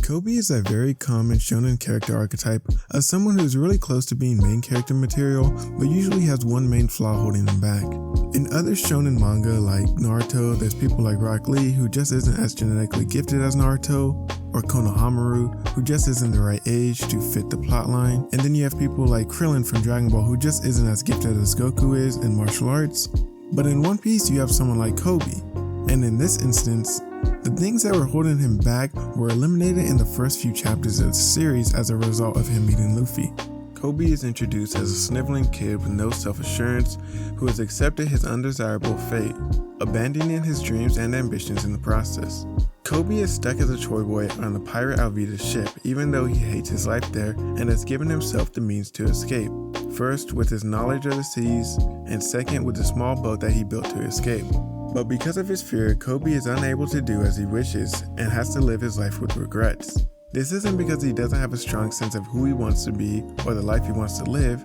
Koby is a very common shonen character archetype of someone who is really close to being main character material, but usually has one main flaw holding him back. In other shonen manga like Naruto, there's people like Rock Lee who just isn't as genetically gifted as Naruto, or Konohamaru who just isn't the right age to fit the plotline, and then you have people like Krillin from Dragon Ball who just isn't as gifted as Goku is in martial arts. But in One Piece you have someone like Koby, and in this instance, the things that were holding him back were eliminated in the first few chapters of the series as a result of him meeting Luffy. Koby is introduced as a sniveling kid with no self-assurance who has accepted his undesirable fate, abandoning his dreams and ambitions in the process. Koby is stuck as a Troy boy on the pirate Alvida's ship, even though he hates his life there and has given himself the means to escape. First, with his knowledge of the seas, and second, with the small boat that he built to escape. But because of his fear, Koby is unable to do as he wishes and has to live his life with regrets. This isn't because he doesn't have a strong sense of who he wants to be or the life he wants to live.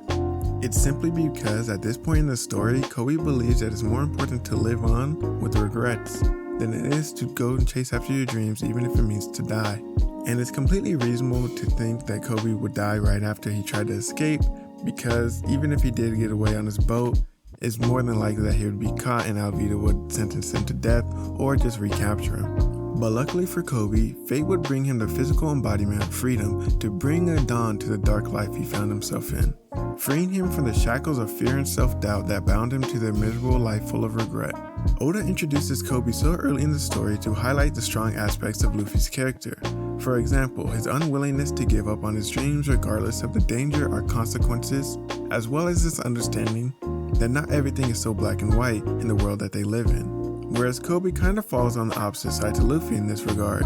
It's simply because at this point in the story, Koby believes that it's more important to live on with regrets than it is to go and chase after your dreams even if it means to die. And it's completely reasonable to think that Koby would die right after he tried to escape, because even if he did get away on his boat, it's more than likely that he would be caught and Alvida would sentence him to death or just recapture him. But luckily for Koby, fate would bring him the physical embodiment of freedom to bring a dawn to the dark life he found himself in, freeing him from the shackles of fear and self-doubt that bound him to the miserable life full of regret. Oda introduces Koby so early in the story to highlight the strong aspects of Luffy's character. For example, his unwillingness to give up on his dreams regardless of the danger or consequences, as well as his understanding that not everything is so black and white in the world that they live in. Whereas Koby kind of falls on the opposite side to Luffy in this regard.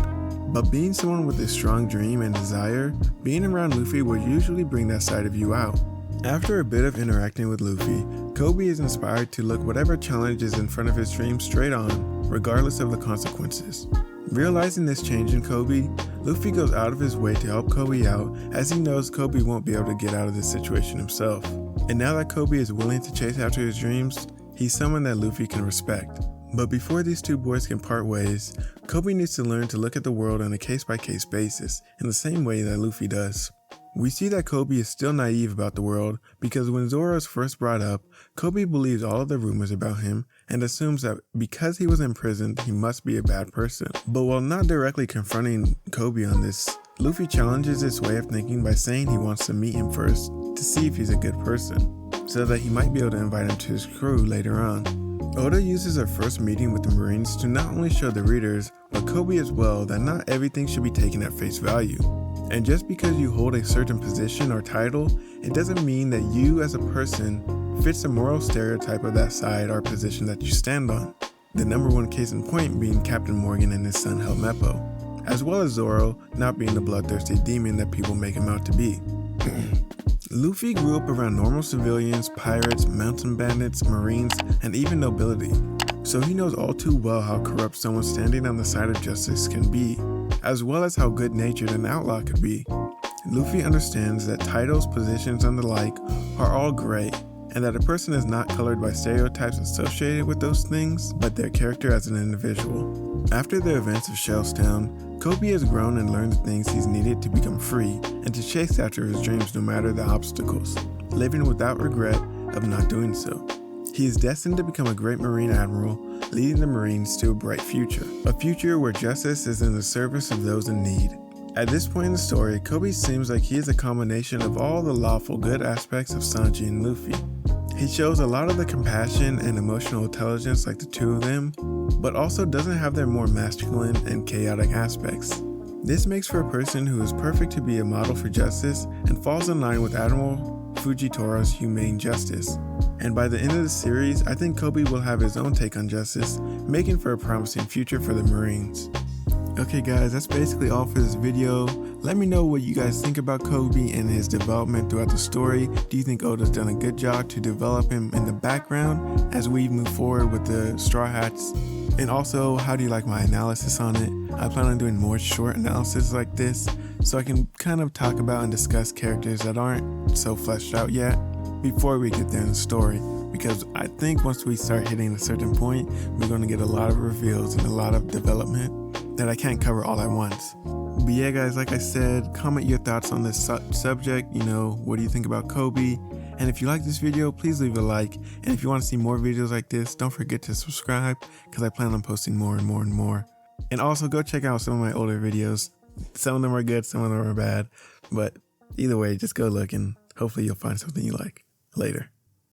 But being someone with a strong dream and desire, being around Luffy will usually bring that side of you out. After a bit of interacting with Luffy, Koby is inspired to look whatever challenge is in front of his dream straight on, regardless of the consequences. Realizing this change in Koby, Luffy goes out of his way to help Koby out, as he knows Koby won't be able to get out of this situation himself. And now that Koby is willing to chase after his dreams, he's someone that Luffy can respect. But before these two boys can part ways, Koby needs to learn to look at the world on a case-by-case basis, in the same way that Luffy does. We see that Koby is still naive about the world, because when Zoro is first brought up, Koby believes all of the rumors about him and assumes that because he was imprisoned, he must be a bad person. But while not directly confronting Koby on this, Luffy challenges this way of thinking by saying he wants to meet him first to see if he's a good person, so that he might be able to invite him to his crew later on. Oda uses our first meeting with the Marines to not only show the readers, but Koby as well, that not everything should be taken at face value. And just because you hold a certain position or title, it doesn't mean that you as a person fits the moral stereotype of that side or position that you stand on. The number one case in point being Captain Morgan and his son Helmeppo, as well as Zoro not being the bloodthirsty demon that people make him out to be. Luffy grew up around normal civilians, pirates, mountain bandits, marines, and even nobility, so he knows all too well how corrupt someone standing on the side of justice can be, as well as how good-natured an outlaw could be. Luffy understands that titles, positions, and the like are all gray, and that a person is not colored by stereotypes associated with those things, but their character as an individual. After the events of Shellstown, Koby has grown and learned the things he's needed to become free and to chase after his dreams no matter the obstacles, living without regret of not doing so. He is destined to become a great Marine Admiral, leading the Marines to a bright future, a future where justice is in the service of those in need. At this point in the story, Koby seems like he is a combination of all the lawful good aspects of Sanji and Luffy. He shows a lot of the compassion and emotional intelligence like the two of them, but also doesn't have their more masculine and chaotic aspects. This makes for a person who is perfect to be a model for justice and falls in line with Admiral Fujitora's humane justice. And by the end of the series, I think Koby will have his own take on justice, making for a promising future for the Marines. Okay guys, that's basically all for this video. Let me know what you guys think about Koby and his development throughout the story. Do you think Oda's done a good job to develop him in the background as we move forward with the Straw Hats? And also, how do you like my analysis on it? I plan on doing more short analysis like this, so I can kind of talk about and discuss characters that aren't so fleshed out yet before we get there in the story. Because I think once we start hitting a certain point, we're going to get a lot of reveals and a lot of development that I can't cover all at once. But yeah, guys, like I said, comment your thoughts on this subject. You know, what do you think about Koby? And if you like this video, please leave a like. And if you want to see more videos like this, don't forget to subscribe, because I plan on posting more and more and more. And also go check out some of my older videos. Some of them are good, some of them are bad. But either way, just go look and hopefully you'll find something you like. Later.